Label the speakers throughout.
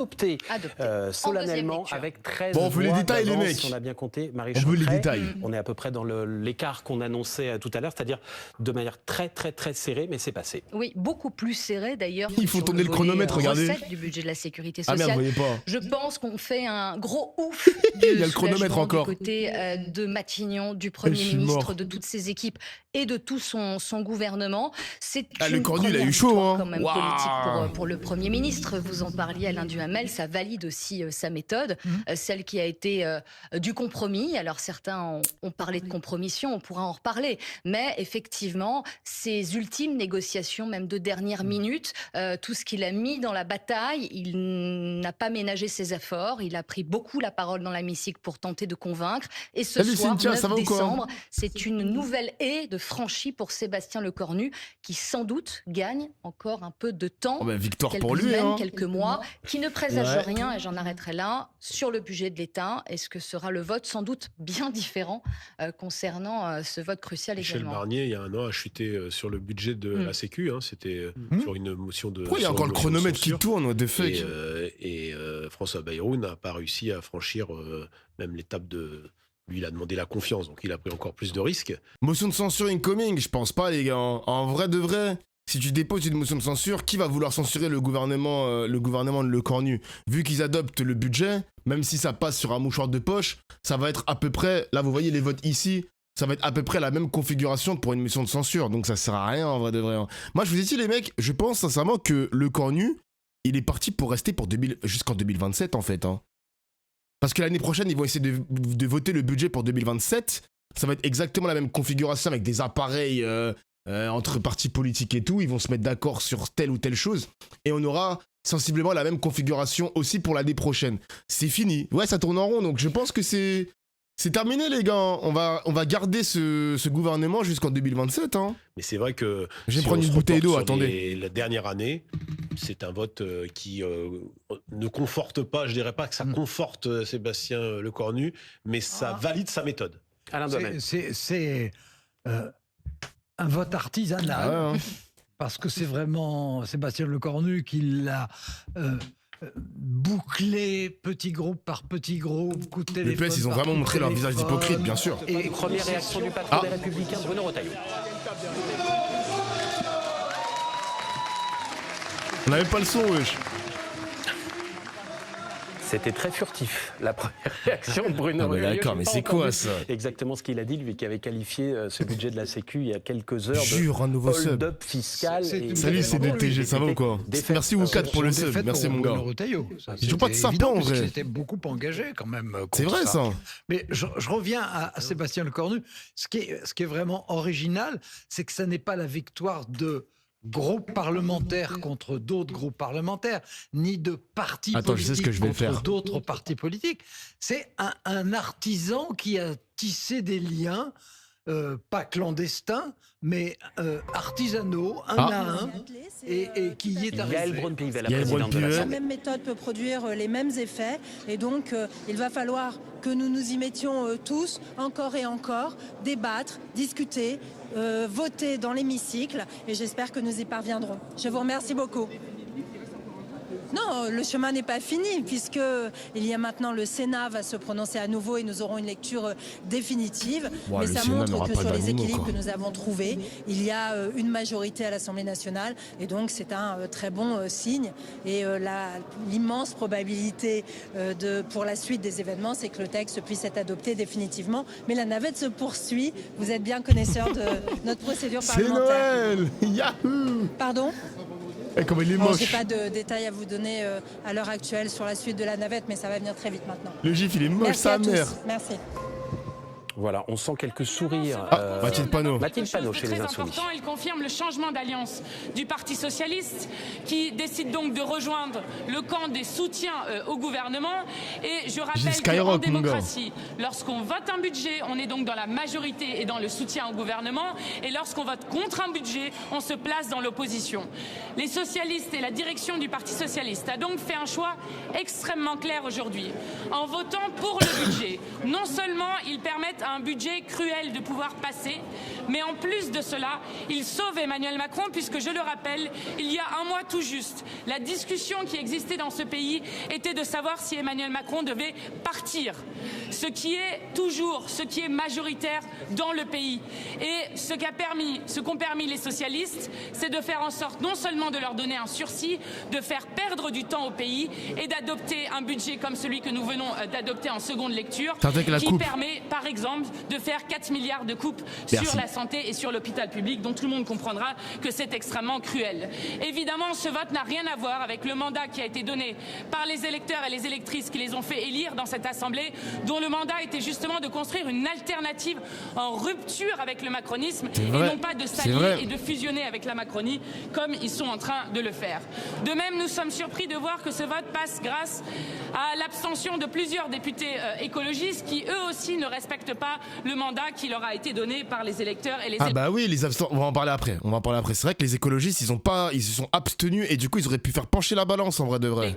Speaker 1: adopté solennellement avec 13
Speaker 2: bon, on veut les détails, les mecs.
Speaker 1: On a bien compté, Marie
Speaker 2: On veut les détails.
Speaker 1: On est à peu près dans l'écart qu'on annonçait tout à l'heure, c'est-à-dire de manière très serrée, mais c'est passé.
Speaker 3: Oui, beaucoup plus serré d'ailleurs.
Speaker 2: Il faut tourner le chronomètre, regardez.
Speaker 3: Du budget de la sécurité
Speaker 2: Ah
Speaker 3: sociale.
Speaker 2: merde, vous voyez pas.
Speaker 3: Je pense qu'on fait un gros ouf
Speaker 2: Il y a le chronomètre encore.
Speaker 3: Du côté de Matignon, du Premier ministre, de toutes ses équipes et de tout son gouvernement. C'est
Speaker 2: le Cornu, il a eu chaud, hein.
Speaker 3: Quand même politique pour le Premier ministre. Vous en parliez, Alain Duhamel, ça valide aussi sa méthode, celle qui a été du compromis. Alors certains ont parlé de compromission, on pourra en reparler, mais effectivement, ces ultimes négociations, même de dernière minute, tout ce qu'il a mis dans la bataille, il n'a pas ménagé ses efforts, il a pris beaucoup la parole dans l'hémicycle pour tenter de convaincre. Et ce soir, 9 décembre, c'est une nouvelle haie de franchie pour Sébastien Lecornu, qui sans doute gagne encore un peu de temps,
Speaker 2: victoire
Speaker 3: quelques
Speaker 2: pour lui,
Speaker 3: semaines,
Speaker 2: hein.
Speaker 3: quelques mois, qui ne présage rien, et j'en arrêterai là, sur le budget de l'État. Est-ce que sera le vote sans doute bien différent concernant ce vote crucial également?
Speaker 4: Michel Barnier, il y a un an, a chuté sur le budget de la Sécu. C'était sur une motion de...
Speaker 2: Pourquoi il y a encore le chronomètre qui tourne, de fait?
Speaker 4: Et François Bayrou n'a pas réussi à franchir même l'étape de... Lui, il a demandé la confiance, donc il a pris encore plus de risques.
Speaker 2: Motion de censure incoming, je pense pas, les gars. En vrai de vrai, si tu déposes une motion de censure, qui va vouloir censurer le gouvernement de Lecornu? Vu qu'ils adoptent le budget, même si ça passe sur un mouchoir de poche, ça va être à peu près, là vous voyez les votes ici, ça va être à peu près la même configuration pour une motion de censure, donc ça sert à rien en vrai de vrai. Moi je vous ai dit les mecs, je pense sincèrement que Lecornu, il est parti pour rester jusqu'en 2027 en fait. Parce que l'année prochaine, ils vont essayer de voter le budget pour 2027. Ça va être exactement la même configuration avec des appareils entre partis politiques et tout. Ils vont se mettre d'accord sur telle ou telle chose. Et on aura sensiblement la même configuration aussi pour l'année prochaine. C'est fini. Ouais, ça tourne en rond. Donc je pense que c'est terminé, les gars. On va garder ce gouvernement jusqu'en 2027.
Speaker 4: Mais c'est vrai que...
Speaker 2: Je vais prendre une bouteille d'eau, attendez.
Speaker 4: La dernière année, c'est un vote qui ne conforte pas, je dirais pas que ça conforte Sébastien Lecornu, mais ça valide sa méthode.
Speaker 1: Alain Duhamel.
Speaker 5: C'est un vote artisanal, parce que c'est vraiment Sébastien Lecornu qui l'a... bouclé petit groupe par petit groupe, coup de téléphone.
Speaker 2: Le PS, ils ont vraiment montré leur visage d'hypocrite, bien sûr.
Speaker 1: Et première réaction du patron des Républicains, Bruno Retailleau.
Speaker 2: On n'avait pas le son, wesh.
Speaker 1: C'était très furtif, la première réaction de Bruno Retailleau.
Speaker 2: D'accord, mais c'est quoi ça?
Speaker 1: Exactement ce qu'il a dit, lui qui avait qualifié ce budget de la Sécu il y a quelques heures
Speaker 2: un nouveau sub.
Speaker 1: hold-up fiscal.
Speaker 2: Salut, c'est DTG, ça va ou quoi? Merci Oukat pour le sub, merci mon gars. Je joue pas de sapin en vrai.
Speaker 5: C'était beaucoup engagé quand même.
Speaker 2: C'est vrai ça.
Speaker 5: Mais je reviens à Sébastien Lecornu. Ce qui est vraiment original, c'est que ça n'est pas la victoire de groupes parlementaires contre d'autres groupes parlementaires, ni de partis politiques contre d'autres partis politiques. C'est un artisan qui a tissé des liens, pas clandestins, mais artisanaux, un à un, et qui y est arrivé.
Speaker 1: Yael Braun-Pivet, la présidente de
Speaker 6: La
Speaker 1: l'Assemblée.
Speaker 6: même méthode peut produire les mêmes effets, et donc il va falloir que nous nous y mettions tous, encore et encore, débattre, discuter, voter dans l'hémicycle, et j'espère que nous y parviendrons. Je vous remercie beaucoup. Non, le chemin n'est pas fini, puisque il y a maintenant le Sénat va se prononcer à nouveau et nous aurons une lecture définitive. Mais ça montre que sur les équilibres que nous avons trouvés, il y a une majorité à l'Assemblée nationale, et donc c'est un très bon signe. Et l'immense probabilité pour la suite des événements, c'est que le texte puisse être adopté définitivement. Mais la navette se poursuit. Vous êtes bien connaisseur de notre procédure parlementaire.
Speaker 2: C'est Noël. Yahoo.
Speaker 6: Pardon?
Speaker 2: Comme il est moche.
Speaker 6: Je n'ai pas de détails à vous donner à l'heure actuelle sur la suite de la navette, mais ça va venir très vite maintenant.
Speaker 2: Le gif, il est moche, sa mère.
Speaker 6: Merci.
Speaker 1: Voilà, on sent quelques sourires.
Speaker 2: Mathilde Panot.
Speaker 1: Mathilde Panot chez les
Speaker 7: très
Speaker 1: Insoumis.
Speaker 7: important, il confirme le changement d'alliance du Parti socialiste qui décide donc de rejoindre le camp des soutiens au gouvernement. Et je rappelle qu'en démocratie, lorsqu'on vote un budget, on est donc dans la majorité et dans le soutien au gouvernement. Et lorsqu'on vote contre un budget, on se place dans l'opposition. Les socialistes et la direction du Parti socialiste a donc fait un choix extrêmement clair aujourd'hui. En votant pour le budget, non seulement ils permettent à un budget cruel de pouvoir passer, Mais en plus de cela, il sauve Emmanuel Macron puisque, je le rappelle, il y a un mois tout juste, la discussion qui existait dans ce pays était de savoir si Emmanuel Macron devait partir. Ce qui est majoritaire dans le pays. Et ce qu'ont permis les socialistes, c'est de faire en sorte non seulement de leur donner un sursis, de faire perdre du temps au pays et d'adopter un budget comme celui que nous venons d'adopter en seconde lecture, qui permet par exemple de faire 4 milliards de coupes sur la santé et sur l'hôpital public, dont tout le monde comprendra que c'est extrêmement cruel. Évidemment, ce vote n'a rien à voir avec le mandat qui a été donné par les électeurs et les électrices qui les ont fait élire dans cette Assemblée, dont le mandat était justement de construire une alternative en rupture avec le macronisme et non pas de s'allier et de fusionner avec la Macronie comme ils sont en train de le faire. De même, nous sommes surpris de voir que ce vote passe grâce à l'abstention de plusieurs députés écologistes qui eux aussi ne respectent pas le mandat qui leur a été donné par les électeurs et les
Speaker 2: Ah bah oui, les abstentions, on va en parler après. C'est vrai que les écologistes, ils se sont abstenus et du coup ils auraient pu faire pencher la balance en vrai de vrai.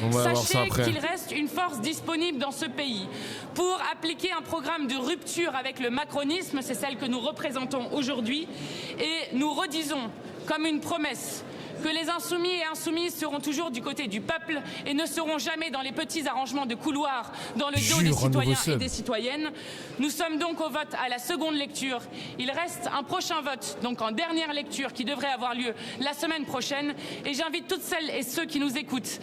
Speaker 2: On va voir ça après.
Speaker 7: Sachez qu'il reste une force disponible dans ce pays pour appliquer un programme de rupture avec le macronisme, c'est celle que nous représentons aujourd'hui, et nous redisons comme une promesse que les insoumis et insoumises seront toujours du côté du peuple et ne seront jamais dans les petits arrangements de couloir dans le dos des citoyens et des citoyennes. Nous sommes donc au vote à la seconde lecture. Il reste un prochain vote, donc en dernière lecture, qui devrait avoir lieu la semaine prochaine. Et j'invite toutes celles et ceux qui nous écoutent,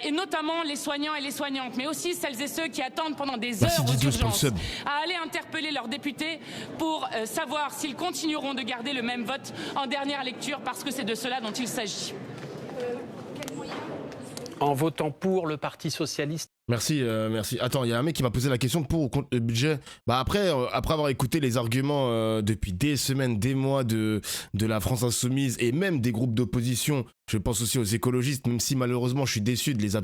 Speaker 7: et notamment les soignants et les soignantes, mais aussi celles et ceux qui attendent pendant des heures aux urgences, à aller interpeller leurs députés pour savoir s'ils continueront de garder le même vote en dernière lecture, parce que c'est de cela dont il s'agit.
Speaker 1: En votant pour le Parti socialiste.
Speaker 2: Merci. Attends, il y a un mec qui m'a posé la question pour ou contre le budget. Bah après avoir écouté les arguments depuis des semaines, des mois de la France Insoumise et même des groupes d'opposition, je pense aussi aux écologistes, même si malheureusement je suis déçu des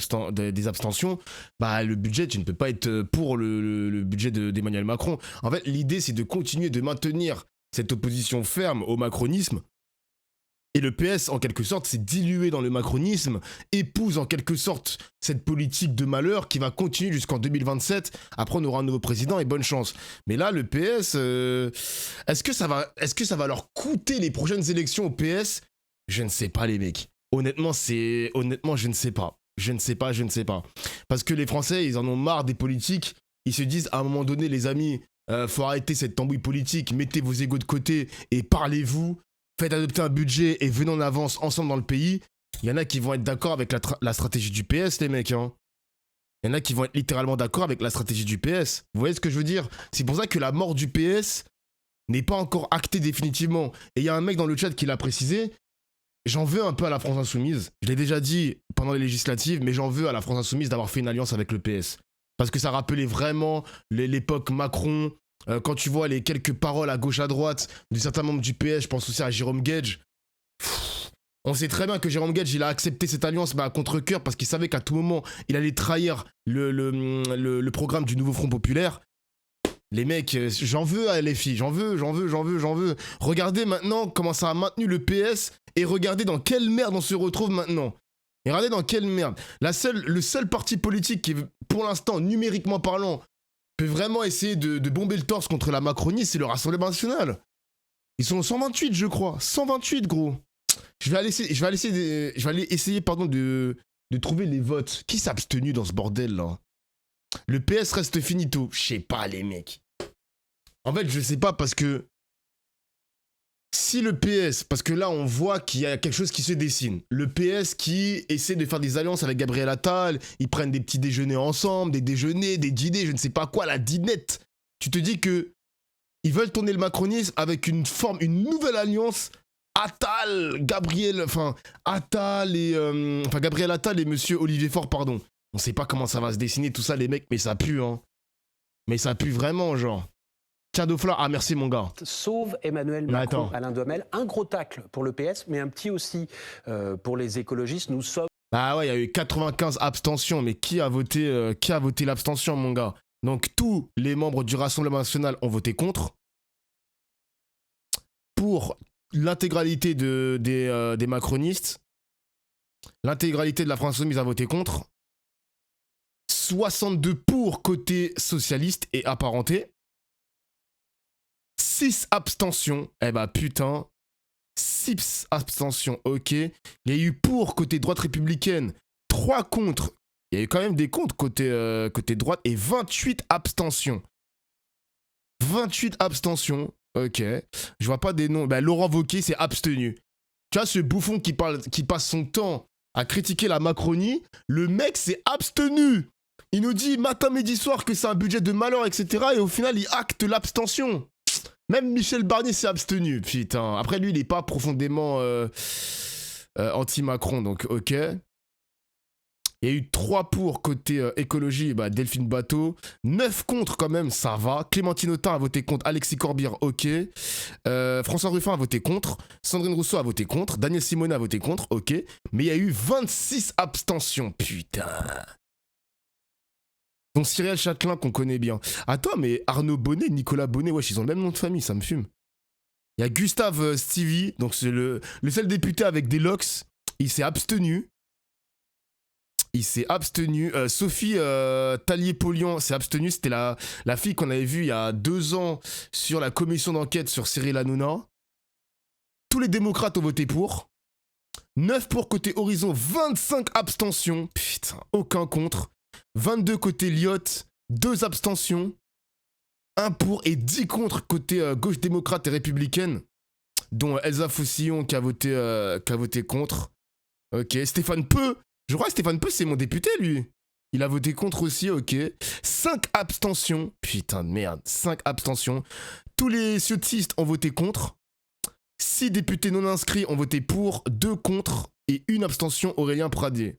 Speaker 2: abstentions, bah le budget, tu ne peux pas être pour le budget d'Emmanuel Macron. En fait, l'idée c'est de continuer de maintenir cette opposition ferme au macronisme. Et le PS, en quelque sorte, s'est dilué dans le macronisme, épouse en quelque sorte cette politique de malheur qui va continuer jusqu'en 2027. Après, on aura un nouveau président et bonne chance. Mais là, le PS, est-ce que ça va leur coûter les prochaines élections au PS? Je ne sais pas, les mecs. Honnêtement, je ne sais pas. Je ne sais pas. Parce que les Français, ils en ont marre des politiques. Ils se disent, à un moment donné, les amis, faut arrêter cette tambouille politique. Mettez vos égos de côté et parlez-vous. Faites adopter un budget et venez en avance ensemble dans le pays. Il y en a qui vont être d'accord avec la stratégie du PS, les mecs. Hein. Il y en a qui vont être littéralement d'accord avec la stratégie du PS. Vous voyez ce que je veux dire? C'est pour ça que la mort du PS n'est pas encore actée définitivement. Et il y a un mec dans le chat qui l'a précisé. J'en veux un peu à la France Insoumise. Je l'ai déjà dit pendant les législatives, mais j'en veux à la France Insoumise d'avoir fait une alliance avec le PS. Parce que ça rappelait vraiment l'époque Macron. Quand tu vois les quelques paroles à gauche à droite de certains membres du PS, je pense aussi à Jérôme Guedj. On sait très bien que Jérôme Guedj, il a accepté cette alliance à contre-cœur parce qu'il savait qu'à tout moment, il allait trahir le programme du nouveau Front Populaire. Les mecs, j'en veux à LFI, j'en veux. Regardez maintenant comment ça a maintenu le PS et regardez dans quelle merde on se retrouve maintenant. Et regardez dans quelle merde. Le seul parti politique qui, pour l'instant, numériquement parlant, peut vraiment essayer de bomber le torse contre la Macronie, c'est le Rassemblement National. Ils sont 128, je crois. 128, gros. Je vais aller essayer de trouver les votes. Qui s'est abstenu dans ce bordel, là? Le PS reste finito. Je sais pas, les mecs. En fait, je sais pas parce que si le PS, parce que là, on voit qu'il y a quelque chose qui se dessine. Le PS qui essaie de faire des alliances avec Gabriel Attal, ils prennent des petits déjeuners ensemble, des déjeuners, des dîners, je ne sais pas quoi, la dinette. Tu te dis que ils veulent tourner le macronisme avec une nouvelle alliance. Gabriel Attal et monsieur Olivier Faure, pardon. On sait pas comment ça va se dessiner tout ça, les mecs, mais ça pue, hein. Mais ça pue vraiment, genre. Cadofla, ah merci mon gars.
Speaker 1: Sauve Emmanuel Macron, Alain Duhamel. Un gros tacle pour le PS, mais un petit aussi pour les écologistes. Nous sommes...
Speaker 2: Ah ouais, il y a eu 95 abstentions, mais qui a voté l'abstention, mon gars? Donc tous les membres du Rassemblement National ont voté contre. Pour l'intégralité des macronistes, l'intégralité de la France Insoumise a voté contre. 62 pour côté socialiste et apparenté. 6 abstentions. Eh bah putain, 6 abstentions, ok. Il y a eu pour côté droite républicaine, 3 contre. Il y a eu quand même des contre côté droite et 28 abstentions. 28 abstentions, ok. Je vois pas des noms. Bah, Laurent Wauquiez s'est abstenu. Tu vois, ce bouffon qui passe son temps à critiquer la Macronie, le mec s'est abstenu. Il nous dit matin, midi, soir que c'est un budget de malheur, etc. Et au final, il acte l'abstention. Même Michel Barnier s'est abstenu, putain. Après, lui, il n'est pas profondément anti-Macron, donc ok. Il y a eu 3 pour côté écologie, bah, Delphine Batho. 9 contre quand même, ça va. Clémentine Autain a voté contre. Alexis Corbière, ok. François Ruffin a voté contre. Sandrine Rousseau a voté contre. Daniel Simonet a voté contre, ok. Mais il y a eu 26 abstentions, putain. Dont Cyrielle Châtelain qu'on connaît bien. Attends, mais Arnaud Bonnet, Nicolas Bonnet, wesh, ils ont le même nom de famille, ça me fume. Il y a Gustave Stevie, donc c'est le seul député avec des locks. Il s'est abstenu. Sophie Tallier-Polion s'est abstenue. C'était la fille qu'on avait vue il y a 2 ans sur la commission d'enquête sur Cyril Hanouna. Tous les démocrates ont voté pour. 9 pour côté Horizon, 25 abstentions. Putain, aucun contre. 22 côté Lyotte, 2 abstentions. 1 pour et 10 contre côté gauche démocrate et républicaine. Dont Elsa Faucillon qui a voté contre. Ok, Stéphane Peu. Je crois que Stéphane Peu, c'est mon député, lui. Il a voté contre aussi, ok. 5 abstentions. Putain de merde, 5 abstentions. Tous les ciotistes ont voté contre. 6 députés non inscrits ont voté pour, 2 contre et 1 abstention, Aurélien Pradier.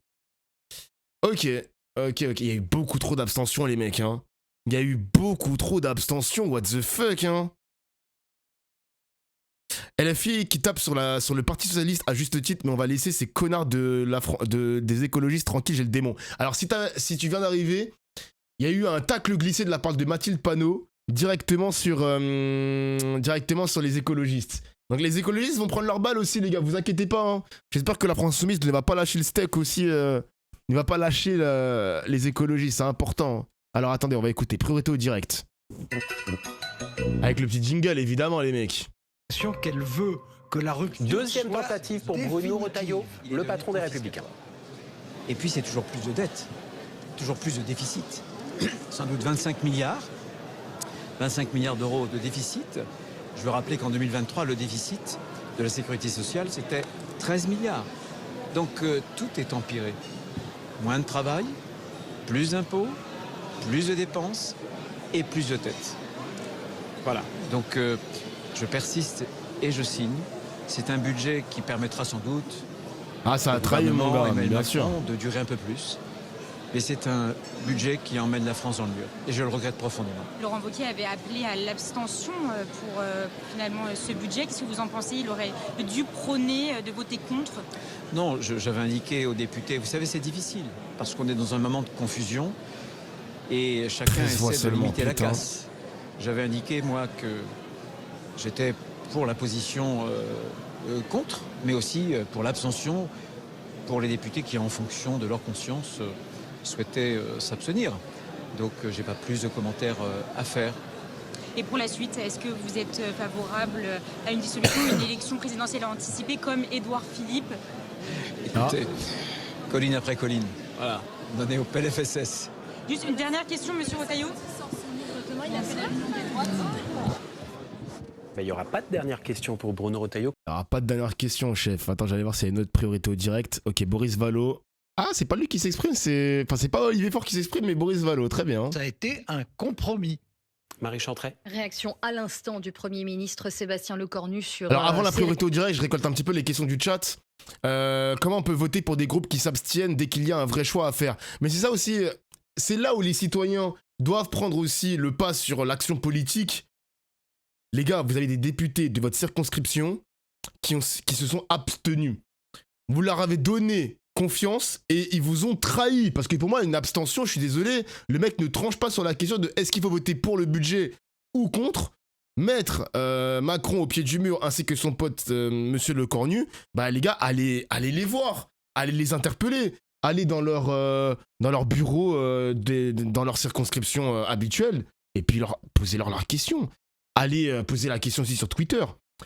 Speaker 2: Ok. Il y a eu beaucoup trop d'abstentions, les mecs, hein. Il y a eu beaucoup trop d'abstentions, what the fuck, hein. LFI qui tape sur le Parti Socialiste à juste titre, mais on va laisser ces connards des écologistes tranquilles, j'ai le démon. Alors si tu viens d'arriver, il y a eu un tacle glissé de la part de Mathilde Panot directement sur les écologistes. Donc les écologistes vont prendre leur balle aussi, les gars, vous inquiétez pas, hein. J'espère que la France Insoumise ne va pas lâcher le steak aussi, ne va pas lâcher les écologistes, c'est important. Alors attendez, on va écouter Priorité au direct. Avec le petit jingle, évidemment, les mecs.
Speaker 5: Qu'elle veut que la rupture.
Speaker 1: Deuxième tentative pour Bruno Retailleau, le patron des Républicains.
Speaker 8: Et puis c'est toujours plus de dettes, toujours plus de déficit. Sans doute 25 milliards d'euros de déficit. Je veux rappeler qu'en 2023, le déficit de la sécurité sociale, c'était 13 milliards. Donc tout est empiré. Moins de travail, plus d'impôts, plus de dépenses et plus de dettes. Voilà, donc je persiste et je signe. C'est un budget qui permettra sans doute
Speaker 2: ça a trahi mon gars, bien sûr,
Speaker 8: de durer un peu plus. Mais c'est un budget qui emmène la France dans le mur. Et je le regrette profondément.
Speaker 9: Laurent Wauquiez avait appelé à l'abstention pour finalement ce budget. Qu'est-ce que vous en pensez? Il aurait dû prôner de voter contre?
Speaker 8: Non, j'avais indiqué aux députés, vous savez, c'est difficile. Parce qu'on est dans un moment de confusion. Et chacun essaie de limiter la casse. J'avais indiqué, moi, que j'étais pour la position contre, mais aussi pour l'abstention pour les députés qui, en fonction de leur conscience, souhaitaient s'abstenir. Donc, j'ai pas plus de commentaires à faire.
Speaker 9: Et pour la suite, est-ce que vous êtes favorable à une dissolution, une élection présidentielle anticipée comme Édouard Philippe?
Speaker 8: Écoutez, colline après colline. Voilà, on en est au PLFSS.
Speaker 9: Juste une dernière question, monsieur Retailleau.
Speaker 1: Il n'y aura pas de dernière question pour Bruno Retailleau.
Speaker 2: Il n'y aura pas de dernière question, chef. Attends, j'allais voir s'il y a une autre priorité au direct. Ok, Boris Vallaud. Ah, c'est pas lui qui s'exprime, c'est pas Olivier Faure qui s'exprime, mais Boris Vallaud. Très bien.
Speaker 5: Ça a été un compromis.
Speaker 1: Marie Chantret.
Speaker 3: Réaction à l'instant du Premier ministre Sébastien Lecornu sur...
Speaker 2: Alors avant la priorité au direct, je récolte un petit peu les questions du chat. Comment on peut voter pour des groupes qui s'abstiennent dès qu'il y a un vrai choix à faire? Mais c'est ça aussi, c'est là où les citoyens doivent prendre aussi le pas sur l'action politique. Les gars, vous avez des députés de votre circonscription qui se sont abstenus. Vous leur avez donné confiance et ils vous ont trahi. Parce que pour moi, une abstention, je suis désolé, le mec ne tranche pas sur la question de est-ce qu'il faut voter pour le budget ou contre. Mettre Macron au pied du mur ainsi que son pote Monsieur Lecornu, bah les gars, allez les voir, allez les interpeller, allez dans leur bureau, dans leur circonscription habituelle et puis posez-leur leurs questions. allez poser la question aussi sur Twitter.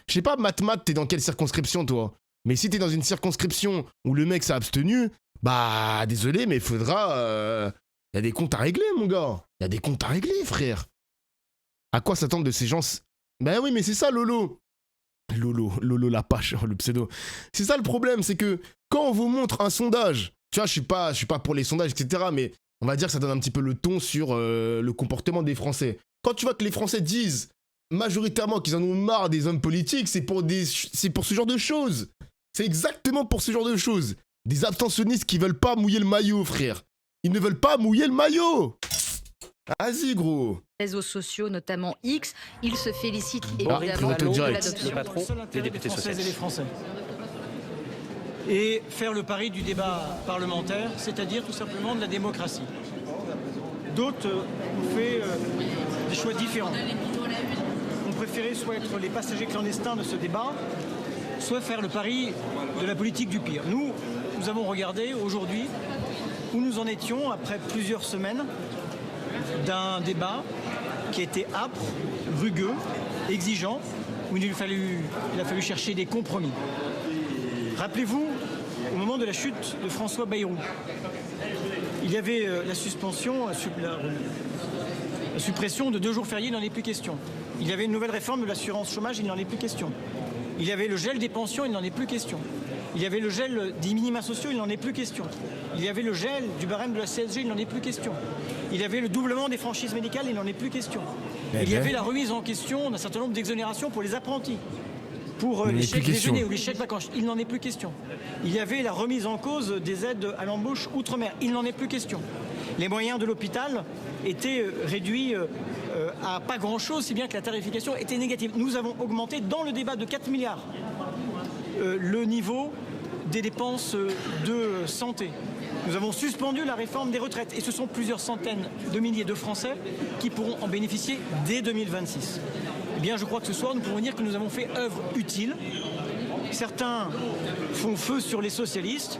Speaker 2: Je sais pas, Matt, t'es dans quelle circonscription, toi? Mais si t'es dans une circonscription où le mec s'est abstenu, bah, désolé, mais il faudra... y a des comptes à régler, mon gars. Y a des comptes à régler, frère. À quoi s'attendre de ces gens? Ben oui, mais c'est ça, Lolo. Lolo Lapache, le pseudo. C'est ça le problème, c'est que quand on vous montre un sondage, tu vois, je suis pas pour les sondages, etc., mais on va dire que ça donne un petit peu le ton sur le comportement des Français. Quand tu vois que les Français disent majoritairement qu'ils en ont marre des hommes politiques, c'est pour ce genre de choses. C'est exactement pour ce genre de choses. Des abstentionnistes qui veulent pas mouiller le maillot, frère. Ils ne veulent pas mouiller le maillot. Vas-y, gros.
Speaker 3: Les réseaux sociaux, notamment X, ils se félicitent évidemment
Speaker 2: de
Speaker 3: l'adoption.
Speaker 1: Le patron des députés
Speaker 10: Françaises et les
Speaker 1: socialistes.
Speaker 10: Français. Et faire le pari du débat parlementaire, c'est-à-dire tout simplement de la démocratie. D'autres ont fait des choix différents. On préférait soit être les passagers clandestins de ce débat, soit faire le pari de la politique du pire. Nous avons regardé aujourd'hui où nous en étions après plusieurs semaines d'un débat qui était âpre, rugueux, exigeant, où il a fallu chercher des compromis. Rappelez-vous, au moment de la chute de François Bayrou, il y avait la suspension, la suppression de 2 jours fériés, il n'en est plus question. Il y avait une nouvelle réforme de l'assurance chômage, il n'en est plus question. Il y avait le gel des pensions, il n'en est plus question. Il y avait le gel des minima sociaux, il n'en est plus question. Il y avait le gel du barème de la CSG, il n'en est plus question. Il y avait le doublement des franchises médicales, il n'en est plus question. Il y avait la remise en question d'un certain nombre d'exonérations pour les apprentis, pour les chèques déjeuner ou les chèques vacances, il n'en est plus question. Il y avait la remise en cause des aides à l'embauche outre-mer, il n'en est plus question. Les moyens de l'hôpital étaient réduits à pas grand-chose, si bien que la tarification était négative. Nous avons augmenté dans le débat de 4 milliards le niveau des dépenses de santé. Nous avons suspendu la réforme des retraites et ce sont plusieurs centaines de milliers de Français qui pourront en bénéficier dès 2026. Eh bien, je crois que ce soir, nous pouvons dire que nous avons fait œuvre utile. Certains font feu sur les socialistes.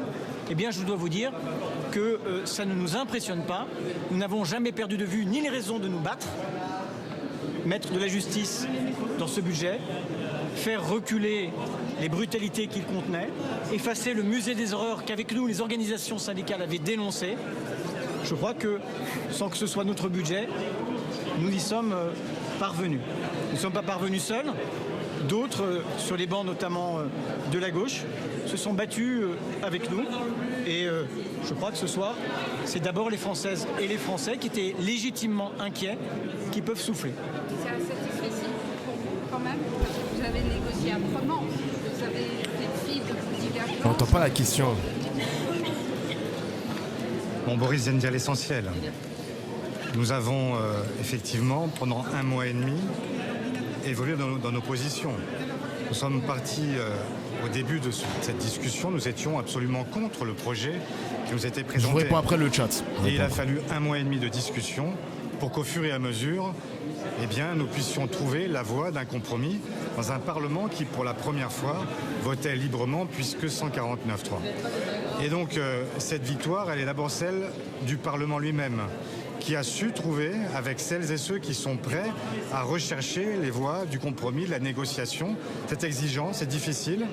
Speaker 10: Eh bien, je dois vous dire que ça ne nous impressionne pas. Nous n'avons jamais perdu de vue ni les raisons de nous battre, mettre de la justice dans ce budget, faire reculer les brutalités qu'il contenait, effacer le musée des horreurs qu'avec nous, les organisations syndicales avaient dénoncé. Je crois que, sans que ce soit notre budget, nous y sommes parvenus. Nous ne sommes pas parvenus seuls. D'autres, sur les bancs notamment de la gauche, se sont battus avec nous. Et je crois que ce soir, c'est d'abord les Françaises et les Français qui étaient légitimement inquiets, qui peuvent souffler.
Speaker 11: C'est un satisfait quand même, parce que vous avez négocié âprement. Vous avez fait fi de vos divergences.
Speaker 2: On n'entend pas la question.
Speaker 12: Bon, Boris vient de dire l'essentiel. Nous avons effectivement, pendant 1 mois et demi, évolué dans nos positions. Nous sommes partis au début de cette discussion, nous étions absolument contre le projet qui nous était présenté.
Speaker 2: Je vous réponds après le chat.
Speaker 12: Et il a fallu 1 mois et demi de discussion pour qu'au fur et à mesure, eh bien, nous puissions trouver la voie d'un compromis dans un Parlement qui, pour la première fois, votait librement puisque 149.3. Et donc, cette victoire, elle est d'abord celle du Parlement lui-même, qui a su trouver avec celles et ceux qui sont prêts à rechercher les voies du compromis, de la négociation. C'est exigeant, c'est difficile.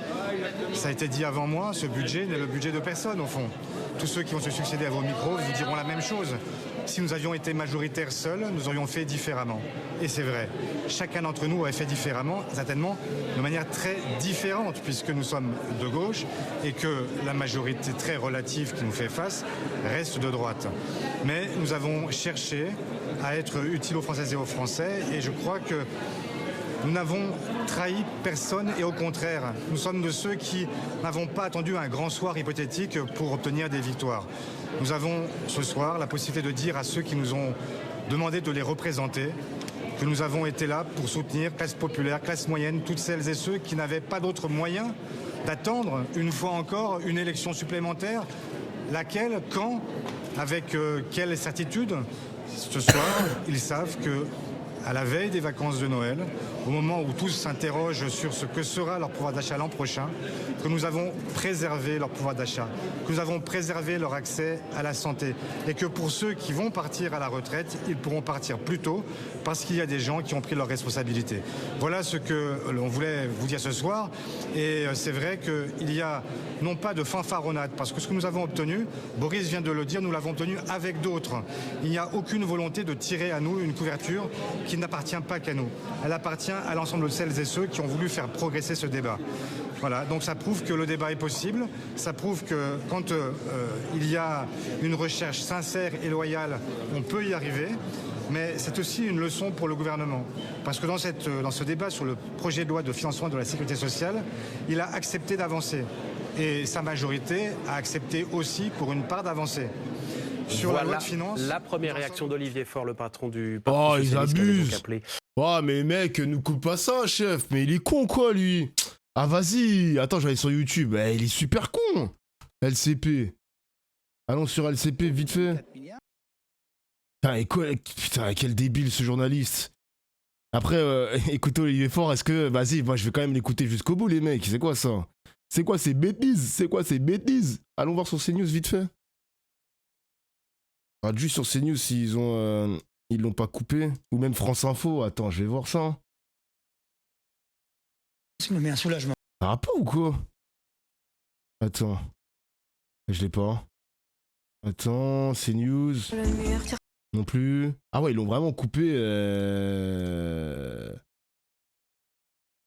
Speaker 12: Ça a été dit avant moi, ce budget n'est le budget de personne au fond. Tous ceux qui vont se succéder à vos micros vous diront la même chose. Si nous avions été majoritaires seuls, nous aurions fait différemment. Et c'est vrai, chacun d'entre nous aurait fait différemment, certainement de manière très différente, puisque nous sommes de gauche et que la majorité très relative qui nous fait face reste de droite. Mais nous avons cherché à être utiles aux Françaises et aux Français, et je crois que nous n'avons trahi personne et au contraire, nous sommes de ceux qui n'avons pas attendu un grand soir hypothétique pour obtenir des victoires. Nous avons ce soir la possibilité de dire à ceux qui nous ont demandé de les représenter que nous avons été là pour soutenir classe populaire, classe moyenne, toutes celles et ceux qui n'avaient pas d'autre moyen d'attendre une fois encore une élection supplémentaire. Laquelle, quand, avec quelle certitude? Ce soir, ils savent que à la veille des vacances de Noël, au moment où tous s'interrogent sur ce que sera leur pouvoir d'achat l'an prochain, que nous avons préservé leur pouvoir d'achat, que nous avons préservé leur accès à la santé et que pour ceux qui vont partir à la retraite, ils pourront partir plus tôt parce qu'il y a des gens qui ont pris leurs responsabilités. Voilà ce que l'on voulait vous dire ce soir et c'est vrai qu'il y a non pas de fanfaronnade parce que ce que nous avons obtenu, Boris vient de le dire, nous l'avons obtenu avec d'autres. Il n'y a aucune volonté de tirer à nous une couverture qui n'appartient pas qu'à nous. Elle appartient à l'ensemble de celles et ceux qui ont voulu faire progresser ce débat. Voilà, donc ça prouve que le débat est possible, ça prouve que quand il y a une recherche sincère et loyale, on peut y arriver, mais c'est aussi une leçon pour le gouvernement. Parce que dans ce débat sur le projet de loi de financement de la sécurité sociale, il a accepté d'avancer. Et sa majorité a accepté aussi pour une part d'avancer. Sur la loi de finances...
Speaker 1: La première réaction d'Olivier Faure, le patron du Parti
Speaker 2: Oh,
Speaker 1: socialiste,
Speaker 2: ils abusent.
Speaker 1: appelé.
Speaker 2: Oh, mais mec, nous coupe pas ça, chef. Mais il est con, quoi, lui. Ah, vas-y. Attends, je vais aller sur YouTube. Il est super con. LCP. Allons sur LCP, vite fait. Putain, et quoi, putain, quel débile, ce journaliste. Après, écoutez Olivier Faure, est-ce que... Vas-y, moi, je vais quand même l'écouter jusqu'au bout, les mecs. C'est quoi, ça? C'est quoi ces bêtises? C'est quoi ces bêtises? Allons voir sur CNews, vite fait. Ah, juste sur CNews s'ils ont... Ils l'ont pas coupé. Ou même France Info. Attends, je vais voir ça.
Speaker 13: Ça me met un soulagement.
Speaker 2: Ça va pas ou quoi? Attends. Je l'ai pas. Attends, CNews. Non plus. Ah ouais, ils l'ont vraiment coupé.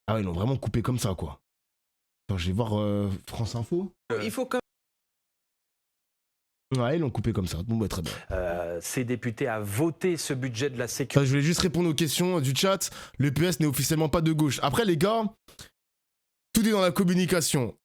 Speaker 2: Ah ouais, ils l'ont vraiment coupé comme ça, quoi. Attends, je vais voir France Info.
Speaker 1: Il faut quand
Speaker 2: Ouais, ils l'ont coupé comme ça. Bon, bah, très bien.
Speaker 1: Ces députés à voter ce budget de la sécurité.
Speaker 2: Je voulais juste répondre aux questions du chat. Le PS n'est officiellement pas de gauche. Après, les gars, tout est dans la communication.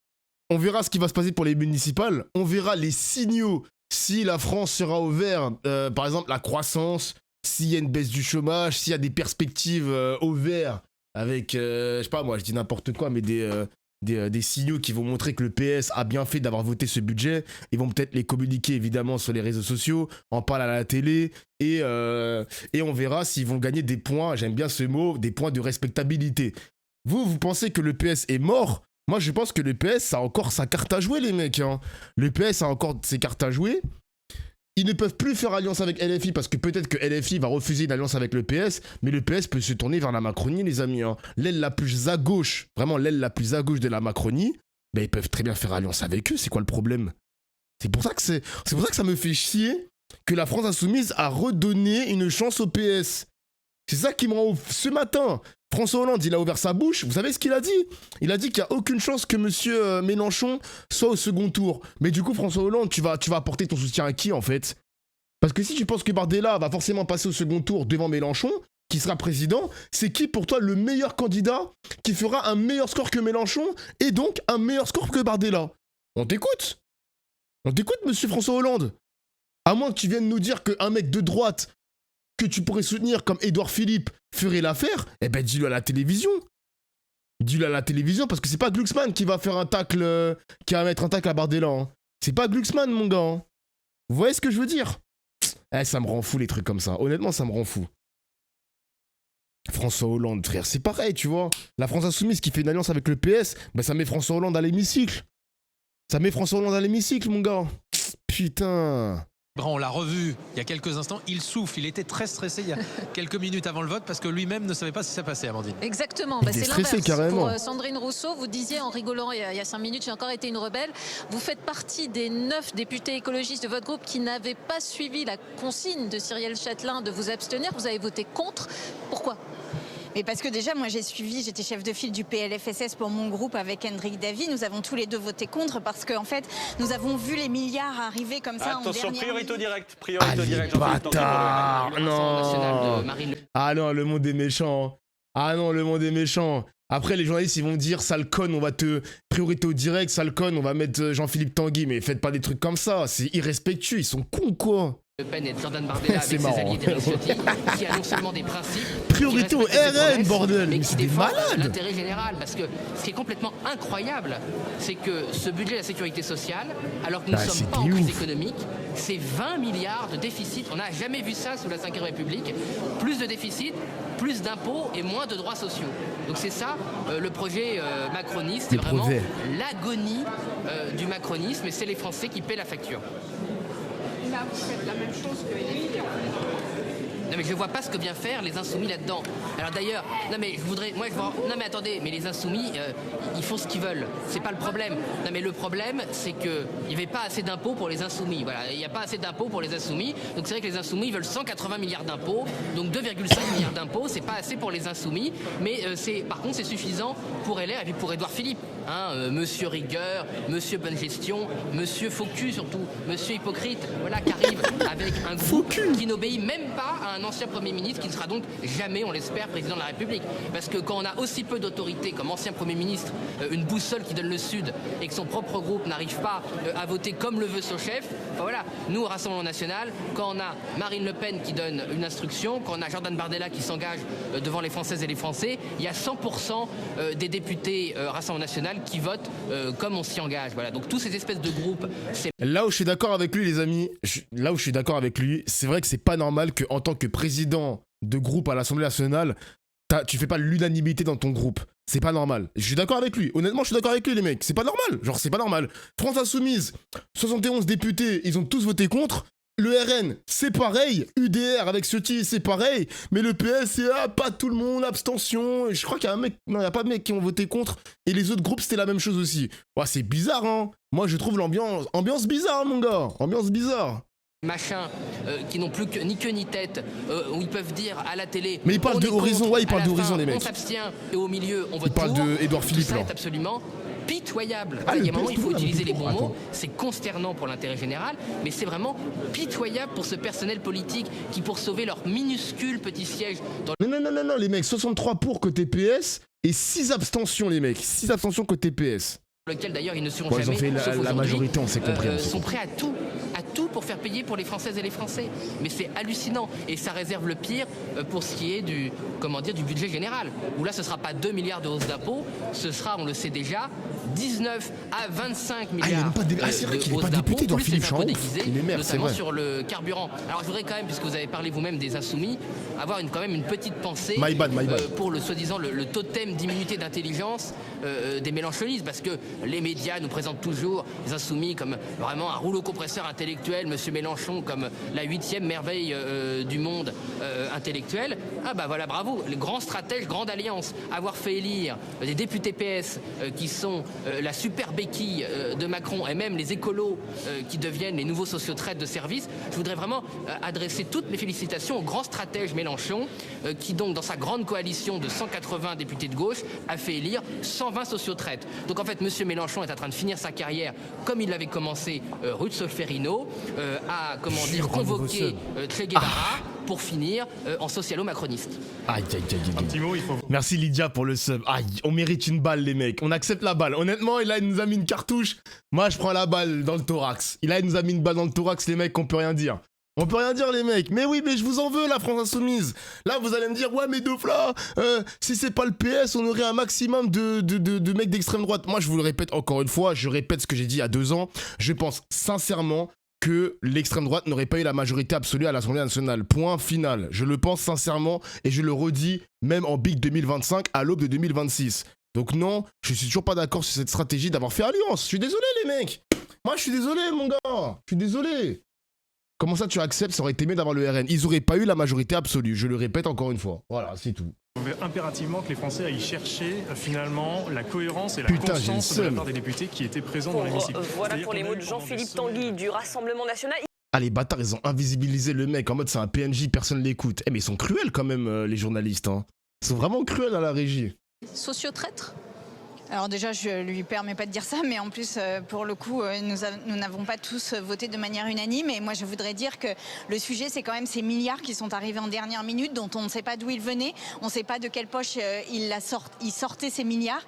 Speaker 2: On verra ce qui va se passer pour les municipales. On verra les signaux. Si la France sera au vert, par exemple, la croissance, s'il y a une baisse du chômage, s'il y a des perspectives au vert avec, je sais pas moi, je dis n'importe quoi, mais des signaux qui vont montrer que le PS a bien fait d'avoir voté ce budget. Ils vont peut-être les communiquer évidemment sur les réseaux sociaux, en parler à la télé et on verra s'ils vont gagner des points, j'aime bien ce mot, des points de respectabilité. Vous pensez que le PS est mort? Moi je pense que le PS a encore sa carte à jouer les mecs. Hein. Le PS a encore ses cartes à jouer. Ils ne peuvent plus faire alliance avec LFI parce que peut-être que LFI va refuser une alliance avec le PS, mais le PS peut se tourner vers la Macronie, les amis. Hein. L'aile la plus à gauche, vraiment l'aile la plus à gauche de la Macronie, ben ils peuvent très bien faire alliance avec eux. C'est quoi le problème? C'est pour ça que ça me fait chier que la France Insoumise a redonné une chance au PS. C'est ça qui me rend ouf. Ce matin, François Hollande, il a ouvert sa bouche. Vous savez ce qu'il a dit? Il a dit qu'il n'y a aucune chance que monsieur Mélenchon soit au second tour. Mais du coup, François Hollande, tu vas apporter ton soutien à qui, en fait? Parce que si tu penses que Bardella va forcément passer au second tour devant Mélenchon, qui sera président, c'est qui pour toi le meilleur candidat qui fera un meilleur score que Mélenchon et donc un meilleur score que Bardella? On t'écoute? On t'écoute, monsieur François Hollande? À moins que tu viennes nous dire qu'un mec de droite que tu pourrais soutenir comme Édouard Philippe ferait l'affaire, eh ben dis-le à la télévision. Dis-le à la télévision parce que c'est pas Glucksmann qui va faire un tacle, qui va mettre un tacle à Bardella. Hein. C'est pas Glucksmann, mon gars. Hein. Vous voyez ce que je veux dire? Ça me rend fou les trucs comme ça. Honnêtement, ça me rend fou. François Hollande, frère, c'est pareil, tu vois. La France Insoumise qui fait une alliance avec le PS, ben ça met François Hollande à l'hémicycle. Ça met François Hollande à l'hémicycle, mon gars. Putain.
Speaker 14: On l'a revu il y a quelques instants, il souffle, il était très stressé il y a quelques minutes avant le vote parce que lui-même ne savait pas si ça passait, Amandine.
Speaker 15: Exactement,
Speaker 2: c'est
Speaker 15: l'inverse.
Speaker 2: Carrément.
Speaker 15: Pour Sandrine Rousseau, vous disiez en rigolant il y a 5 minutes, j'ai encore été une rebelle. Vous faites partie des 9 députés écologistes de votre groupe qui n'avaient pas suivi la consigne de Cyrielle Châtelain de vous abstenir. Vous avez voté contre. Pourquoi ?
Speaker 9: Mais parce que déjà, moi j'étais chef de file du PLFSS pour mon groupe avec Hendrik Davy. Nous avons tous les deux voté contre parce qu'en fait, nous avons vu les milliards arriver comme ça en dernière
Speaker 1: priorité au
Speaker 9: minute.
Speaker 1: direct. Priorité au direct.
Speaker 2: Bâtard, non. Ah non, le monde est méchant. Ah non, le monde est méchant. Après, les journalistes, ils vont dire, sale conne, on va te... Priorité au direct, sale conne, on va mettre Jean-Philippe Tanguy. Mais faites pas des trucs comme ça, c'est irrespectueux, ils sont cons, quoi.
Speaker 13: Le Pen et de Jordan Bardella avec ses alliés d'Éric Ciotti, qui a non seulement des principes...
Speaker 2: Priorité au RN, bordel, mais c'est des malades.
Speaker 13: L'intérêt général, parce que ce qui est complètement incroyable, c'est que ce budget de la sécurité sociale, alors que nous ne sommes pas en crise économique, c'est 20 milliards de déficit. On n'a jamais vu ça sous la Ve République. Plus de déficit, plus d'impôts et moins de droits sociaux. Donc c'est ça le projet macroniste, c'est vraiment l'agonie du macronisme, et c'est les Français qui paient la facture.
Speaker 11: Là, vous faites la même chose que LFI.
Speaker 13: Non mais je vois pas ce que vient faire les Insoumis là-dedans. Alors d'ailleurs, non mais je voudrais, non mais attendez, mais les Insoumis, ils font ce qu'ils veulent. C'est pas le problème. Non mais le problème, c'est que il n'y avait pas assez d'impôts pour les Insoumis. Voilà, il n'y a pas assez d'impôts pour les Insoumis. Donc c'est vrai que les Insoumis veulent 180 milliards d'impôts. Donc 2,5 milliards d'impôts, c'est pas assez pour les Insoumis. Mais par contre, c'est suffisant pour LR et puis pour Édouard Philippe. Hein, Monsieur Rigueur, Monsieur Bonne Gestion, Monsieur Faux cul surtout, Monsieur Hypocrite, voilà, qui arrive avec un groupe qui n'obéit même pas à un ancien Premier ministre qui ne sera donc jamais, on l'espère, président de la République. Parce que quand on a aussi peu d'autorité comme ancien Premier ministre, une boussole qui donne le Sud, et que son propre groupe n'arrive pas à voter comme le veut son chef, enfin voilà, nous au Rassemblement National, quand on a Marine Le Pen qui donne une instruction, quand on a Jordan Bardella qui s'engage devant les Françaises et les Français, il y a 100% des députés Rassemblement National qui votent comme on s'y engage. Voilà. Donc tous ces espèces de groupes...
Speaker 2: Là où je suis d'accord avec lui, les amis, là où je suis d'accord avec lui, c'est vrai que c'est pas normal qu'en tant que président de groupe à l'Assemblée nationale, tu fais pas l'unanimité dans ton groupe. C'est pas normal. Je suis d'accord avec lui. Honnêtement, je suis d'accord avec lui, les mecs. C'est pas normal. Genre, c'est pas normal. France Insoumise, 71 députés, ils ont tous voté contre. Le RN, c'est pareil. UDR avec Ciotti, c'est pareil. Mais le PS, c'est pas tout le monde, abstention. Je crois qu'il y a un mec, non, il n'y a pas de mecs qui ont voté contre. Et les autres groupes, c'était la même chose aussi. Ouais, c'est bizarre, hein. Moi, je trouve ambiance bizarre, mon gars. Ambiance bizarre.
Speaker 13: Machins qui n'ont plus ni queue ni tête, où ils peuvent dire à la télé.
Speaker 2: Mais ils parlent de Horizon, ouais, ils parlent d'Horizon, les mecs.
Speaker 13: On s'abstient et au milieu, on vote
Speaker 2: pour. Ils parlent d'Edouard Philippe, là.
Speaker 13: C'est absolument pitoyable. Il y a un moment, il faut utiliser les bons mots. C'est consternant pour l'intérêt général, mais c'est vraiment pitoyable pour ce personnel politique qui, pour sauver leur minuscule petit siège.
Speaker 2: Non, les mecs, 63 pour côté PS et 6 abstentions, les mecs. 6 abstentions côté PS.
Speaker 13: Lequel d'ailleurs ils ne seront
Speaker 2: jamais,
Speaker 13: ils ont
Speaker 2: fait la majorité, on s'est compris.
Speaker 13: Sont prêts à tout pour faire payer pour les Françaises et les Français. Mais c'est hallucinant. Et ça réserve le pire pour ce qui est du budget général. Où là, ce ne sera pas 2 milliards de hausse d'impôts, ce sera, on le sait déjà, 19 à 25 milliards
Speaker 2: c'est vrai qu'il
Speaker 13: de
Speaker 2: n'est pas député dans Philippe Champ.
Speaker 13: Il est maire, notamment sur le carburant. Alors je voudrais quand même, puisque vous avez parlé vous-même des Insoumis, avoir quand même une petite pensée
Speaker 2: my bad.
Speaker 13: pour le soi-disant le totem d'immunité d'intelligence des mélenchonistes. Parce que les médias nous présentent toujours les Insoumis comme vraiment un rouleau compresseur intellectuel, Monsieur Mélenchon comme la 8e merveille du monde intellectuel. Ah bah voilà, bravo, les grands stratèges, grande alliance, avoir fait élire des députés PS qui sont la super béquille de Macron et même les écolos qui deviennent les nouveaux sociotraites de service. Je voudrais vraiment adresser toutes mes félicitations au grand stratège Mélenchon qui donc dans sa grande coalition de 180 députés de gauche a fait élire 120 sociotraites. Donc en fait Monsieur Mélenchon est en train de finir sa carrière comme il l'avait commencé rue de Solferino à convoquer Che Guevara pour finir en socialo-macroniste.
Speaker 2: Aïe. Un petit mot, il faut... Merci Lydia pour le sub. Aïe, on mérite une balle, les mecs. On accepte la balle. Honnêtement, il nous a mis une cartouche. Moi, je prends la balle dans le thorax. Il nous a mis une balle dans le thorax, les mecs, on peut rien dire. On peut rien dire, les mecs. Mais oui, mais je vous en veux, la France Insoumise. Là, vous allez me dire, ouais, mais Dofla, si c'est pas le PS, on aurait un maximum de mecs d'extrême droite. Moi, je vous le répète encore une fois, je répète ce que j'ai dit il y a 2 ans. Je pense sincèrement que l'extrême droite n'aurait pas eu la majorité absolue à l'Assemblée nationale. Point final. Je le pense sincèrement et je le redis même en Big 2025 à l'aube de 2026. Donc non, je suis toujours pas d'accord sur cette stratégie d'avoir fait alliance. Je suis désolé, les mecs. Moi, je suis désolé, mon gars. Je suis désolé. Comment ça, tu acceptes? Ça aurait été mieux d'avoir le RN. Ils auraient pas eu la majorité absolue. Je le répète encore une fois. Voilà, c'est tout.
Speaker 16: On veut impérativement que les Français aillent chercher finalement la cohérence et la constance de la part des députés qui étaient présents dans l'hémicycle.
Speaker 17: Voilà pour les mots de Jean-Philippe Tanguy du Rassemblement National.
Speaker 2: Ah, les bâtards, ils ont invisibilisé le mec en mode c'est un PNJ, personne l'écoute. Mais ils sont cruels quand même, les journalistes. Hein. Ils sont vraiment cruels à la régie.
Speaker 15: Sociotraître?
Speaker 9: Alors déjà, je lui permets pas de dire ça, mais en plus, pour le coup, nous n'avons pas tous voté de manière unanime. Et moi, je voudrais dire que le sujet, c'est quand même ces milliards qui sont arrivés en dernière minute, dont on ne sait pas d'où ils venaient, on ne sait pas de quelle poche ils sortaient ces milliards.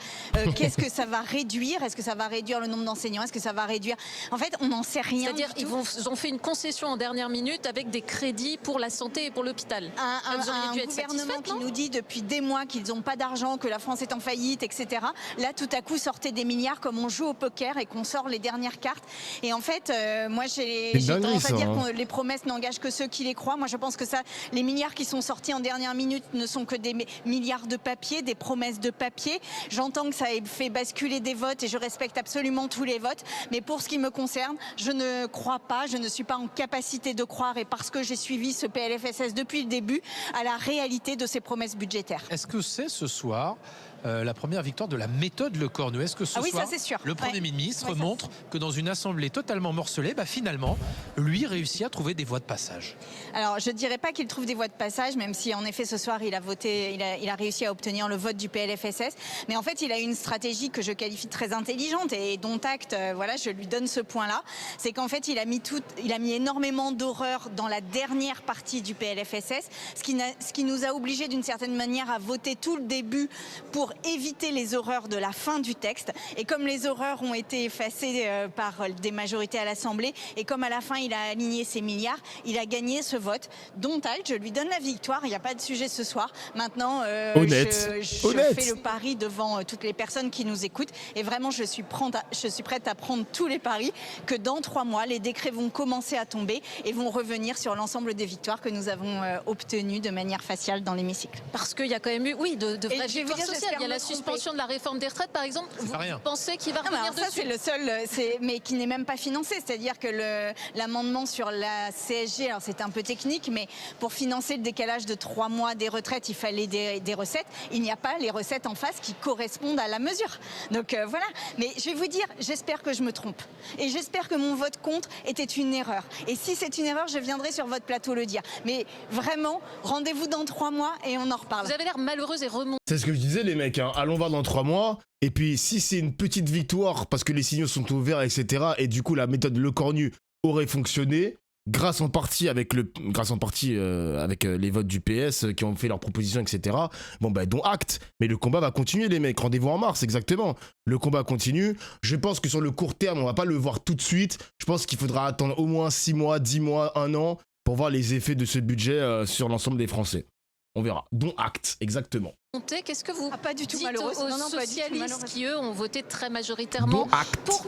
Speaker 9: Qu'est-ce que ça va réduire? Est-ce que ça va réduire le nombre d'enseignants? Est-ce que ça va réduire... En fait, on n'en sait rien.
Speaker 15: C'est-à-dire ils ont fait une concession en dernière minute avec des crédits pour la santé et pour l'hôpital.
Speaker 9: Un gouvernement qui nous dit depuis des mois qu'ils n'ont pas d'argent, que la France est en faillite, etc. Là, tout à coup, sortez des milliards comme on joue au poker et qu'on sort les dernières cartes. Et en fait, moi, j'ai tendance à dire que les promesses n'engagent que ceux qui les croient. Moi, je pense que ça, les milliards qui sont sortis en dernière minute ne sont que des milliards de papier, des promesses de papier. J'entends que ça ait fait basculer des votes et je respecte absolument tous les votes. Mais pour ce qui me concerne, je ne crois pas, je ne suis pas en capacité de croire, et parce que j'ai suivi ce PLFSS depuis le début, à la réalité de ces promesses budgétaires.
Speaker 14: Est-ce que c'est ce soir la première victoire de la méthode Lecornu? Est-ce que ce soir, le Premier ministre montre que dans une assemblée totalement morcelée, finalement, lui réussit à trouver des voies de passage?
Speaker 9: Alors, je ne dirais pas qu'il trouve des voies de passage, même si en effet ce soir il a voté, il a réussi à obtenir le vote du PLFSS. Mais en fait, il a une stratégie que je qualifie de très intelligente et dont acte, voilà, je lui donne ce point-là. C'est qu'en fait, il a mis énormément d'horreur dans la dernière partie du PLFSS, ce qui nous a obligés d'une certaine manière à voter tout le début pour éviter les horreurs de la fin du texte. Et comme les horreurs ont été effacées par des majorités à l'Assemblée, et comme à la fin il a aligné ses milliards, il a gagné ce vote. Dont acte, je lui donne la victoire, il n'y a pas de sujet ce soir. Maintenant, je fais le pari devant toutes les personnes qui nous écoutent, et vraiment je suis prête à prendre tous les paris que dans 3 mois, les décrets vont commencer à tomber et vont revenir sur l'ensemble des victoires que nous avons obtenues de manière faciale dans l'hémicycle.
Speaker 15: Parce qu'il y a quand même eu, de vraies victoires sociales. Il y a la suspension de la réforme des retraites, par exemple. Vous pensez qu'il va revenir dessus?
Speaker 9: Ça, c'est le seul, mais qui n'est même pas financé. C'est-à-dire que l'amendement sur la CSG, alors c'est un peu technique, mais pour financer le décalage de 3 mois des retraites, il fallait des recettes. Il n'y a pas les recettes en face qui correspondent à la mesure. Donc voilà. Mais je vais vous dire, j'espère que je me trompe. Et j'espère que mon vote contre était une erreur. Et si c'est une erreur, je viendrai sur votre plateau le dire. Mais vraiment, rendez-vous dans 3 mois et on en reparle.
Speaker 15: Vous avez l'air malheureuse et remontée.
Speaker 2: C'est ce que je disais, les mecs, hein. Allons voir dans 3 mois. Et puis, si c'est une petite victoire parce que les signaux sont ouverts, etc., et du coup, la méthode Lecornu aurait fonctionné, grâce en partie avec les votes du PS qui ont fait leurs propositions, etc., dont acte. Mais le combat va continuer, les mecs. Rendez-vous en mars, exactement. Le combat continue. Je pense que sur le court terme, on va pas le voir tout de suite. Je pense qu'il faudra attendre au moins 6 mois, 10 mois, 1 an pour voir les effets de ce budget sur l'ensemble des Français. On verra. Dont acte, exactement.
Speaker 15: Qu'est-ce que vous
Speaker 9: pas du tout
Speaker 15: dites
Speaker 9: malheureuse.
Speaker 15: aux socialistes qui, eux, ont voté très majoritairement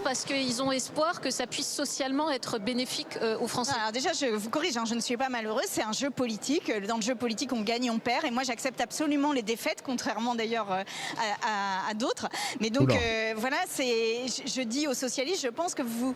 Speaker 15: parce qu'ils ont espoir que ça puisse socialement être bénéfique aux Français?
Speaker 9: Alors déjà, je vous corrige, je ne suis pas malheureuse, c'est un jeu politique. Dans le jeu politique, on gagne, on perd. Et moi, j'accepte absolument les défaites, contrairement d'ailleurs à d'autres. Mais donc, voilà, je dis aux socialistes, je pense que vous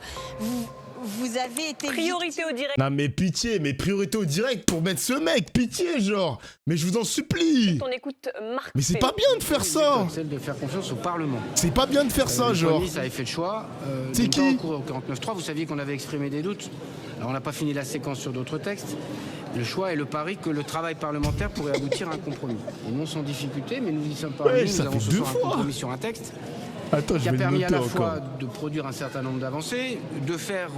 Speaker 9: avez été...
Speaker 17: Priorité au direct.
Speaker 2: Non mais pitié, mais priorité au direct pour mettre ce mec, pitié genre. Mais je vous en supplie.
Speaker 17: On écoute Marc.
Speaker 2: Mais c'est pas bien de faire ça.
Speaker 18: Celle de faire confiance au Parlement.
Speaker 2: C'est pas bien de faire ça, genre.
Speaker 18: Le ministre avait fait le choix.
Speaker 2: C'est qui?
Speaker 18: Au 49.3, vous saviez qu'on avait exprimé des doutes. Alors on n'a pas fini la séquence sur d'autres textes. Le choix et le pari que le travail parlementaire pourrait aboutir à un compromis. Et non sans difficulté, mais nous y sommes parvenus. Nous avons ce soir un compromis sur un texte qui a permis à la fois de produire un certain nombre d'avancées, de faire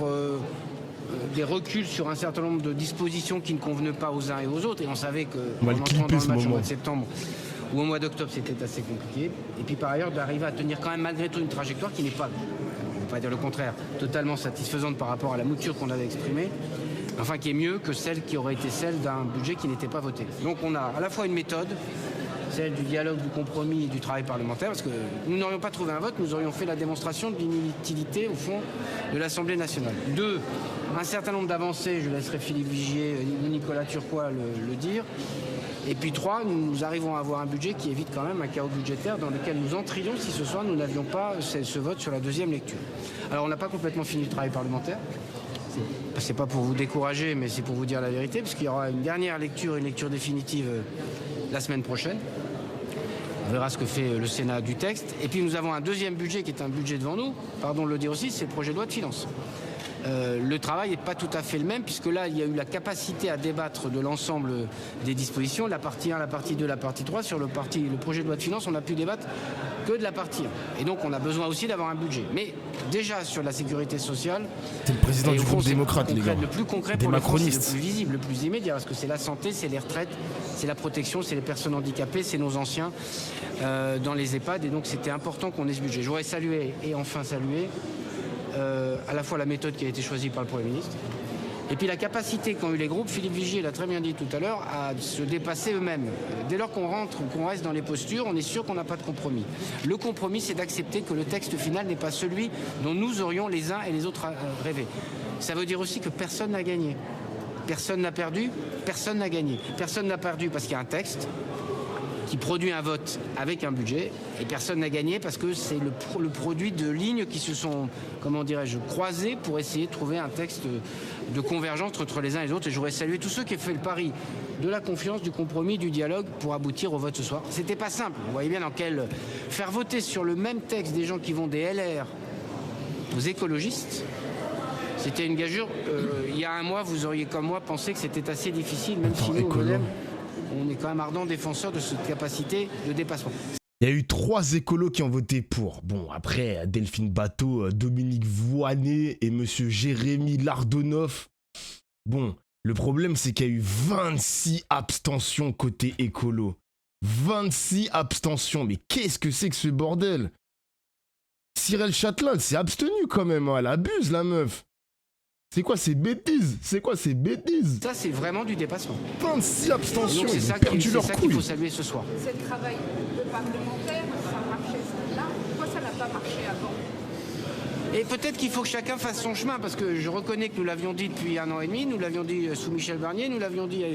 Speaker 18: des reculs sur un certain nombre de dispositions qui ne convenaient pas aux uns et aux autres. Et on savait que en entrant dans le match au mois de septembre ou au mois d'octobre, c'était assez compliqué. Et puis par ailleurs, d'arriver à tenir quand même malgré tout une trajectoire qui n'est pas, on ne va pas dire le contraire, totalement satisfaisante par rapport à la mouture qu'on avait exprimée, enfin qui est mieux que celle qui aurait été celle d'un budget qui n'était pas voté. Donc on a à la fois une méthode, celle du dialogue, du compromis et du travail parlementaire, parce que nous n'aurions pas trouvé un vote, nous aurions fait la démonstration de l'inutilité, au fond, de l'Assemblée nationale. 2, un certain nombre d'avancées, je laisserai Philippe Vigier ou Nicolas Turquois le dire. Et puis 3, nous arrivons à avoir un budget qui évite quand même un chaos budgétaire dans lequel nous entrions si ce soir nous n'avions pas ce vote sur la 2e lecture. Alors on n'a pas complètement fini le travail parlementaire. C'est pas pour vous décourager, mais c'est pour vous dire la vérité, parce qu'il y aura une dernière lecture, une lecture définitive la semaine prochaine. On verra ce que fait le Sénat du texte. Et puis nous avons un 2e budget qui est un budget devant nous, pardon de le dire aussi, c'est le projet de loi de finances. le travail n'est pas tout à fait le même, puisque là, il y a eu la capacité à débattre de l'ensemble des dispositions, la partie 1, la partie 2, la partie 3. Sur le projet de loi de finances, on n'a pu débattre que de la partie 1. Et donc, on a besoin aussi d'avoir un budget. Mais déjà, sur la sécurité sociale...
Speaker 2: C'est le président du groupe démocrate, les gars.
Speaker 18: Le plus concret pour les Français, le plus visible, le plus immédiat, parce que c'est la santé, c'est les retraites, c'est la protection, c'est les personnes handicapées, c'est nos anciens dans les EHPAD. Et donc, c'était important qu'on ait ce budget. Je voudrais saluer, et enfin saluer, à la fois la méthode qui a été choisie par le Premier ministre, et puis la capacité qu'ont eu les groupes, Philippe Vigier l'a très bien dit tout à l'heure, à se dépasser eux-mêmes. Dès lors qu'on rentre ou qu'on reste dans les postures, on est sûr qu'on n'a pas de compromis. Le compromis, c'est d'accepter que le texte final n'est pas celui dont nous aurions les uns et les autres rêvé. Ça veut dire aussi que personne n'a gagné. Personne n'a perdu, personne n'a gagné. Personne n'a perdu parce qu'il y a un texte qui produit un vote avec un budget, et personne n'a gagné parce que c'est le produit de lignes qui se sont, comment dirais-je, croisées pour essayer de trouver un texte de convergence entre les uns et les autres. Et je voudrais saluer tous ceux qui ont fait le pari de la confiance, du compromis, du dialogue pour aboutir au vote ce soir. C'était pas simple. Vous voyez bien dans quel... Faire voter sur le même texte des gens qui vont des LR aux écologistes, c'était une gageure. Il y a un mois, vous auriez comme moi pensé que c'était assez difficile, même si nous, on est quand même ardents défenseurs de cette capacité de dépassement.
Speaker 2: Il y a eu 3 écolos qui ont voté pour. Bon, après, Delphine Batho, Dominique Voynet et monsieur Jérémy Lardonov. Bon, le problème, c'est qu'il y a eu 26 abstentions côté écolo. 26 abstentions. Mais qu'est-ce que c'est que ce bordel? Cyril Châtelain, elle s'est abstenue quand même. Hein. Elle abuse, la meuf. C'est quoi ces bêtises? C'est quoi ces bêtises?
Speaker 18: Ça, c'est vraiment du dépassement.
Speaker 2: 26 abstentions,
Speaker 18: c'est ça qu'il faut saluer ce soir.
Speaker 11: C'est le travail de parlementaire, ça marchait là. Pourquoi ça n'a pas marché avant?
Speaker 18: Et peut-être qu'il faut que chacun fasse son chemin, parce que je reconnais que nous l'avions dit depuis 1 an et demi, nous l'avions dit sous Michel Barnier, nous l'avions dit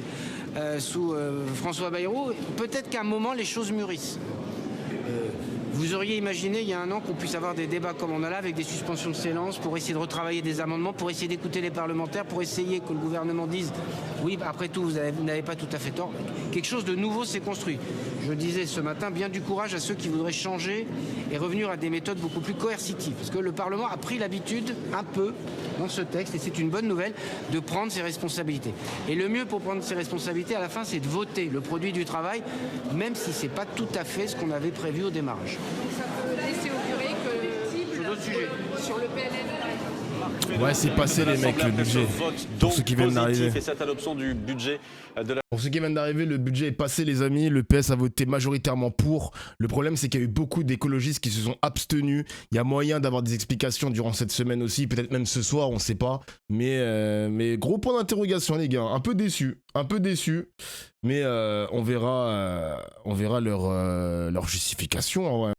Speaker 18: sous François Bayrou. Peut-être qu'à un moment, les choses mûrissent. Vous auriez imaginé il y a 1 an qu'on puisse avoir des débats comme on a là, avec des suspensions de séance, pour essayer de retravailler des amendements, pour essayer d'écouter les parlementaires, pour essayer que le gouvernement dise oui, après tout, vous n'avez pas tout à fait tort. Quelque chose de nouveau s'est construit. Je disais ce matin, bien du courage à ceux qui voudraient changer et revenir à des méthodes beaucoup plus coercitives. Parce que le Parlement a pris l'habitude, un peu, dans ce texte, et c'est une bonne nouvelle, de prendre ses responsabilités. Et le mieux pour prendre ses responsabilités, à la fin, c'est de voter le produit du travail, même si ce n'est pas tout à fait ce qu'on avait prévu au démarrage.
Speaker 11: Ça peut laisser augurer que
Speaker 18: sur d'autres sujets.
Speaker 11: Sur le PLN.
Speaker 2: Ouais, c'est passé les mecs, le budget. Pour ceux qui viennent d'arriver. Pour ceux qui viennent d'arriver, le budget est passé, les amis. Le PS a voté majoritairement pour. Le problème, c'est qu'il y a eu beaucoup d'écologistes qui se sont abstenus. Il y a moyen d'avoir des explications durant cette semaine aussi, peut-être même ce soir, on sait pas. Mais gros point d'interrogation, les gars. Un peu déçu. Mais on verra leur justification en vrai.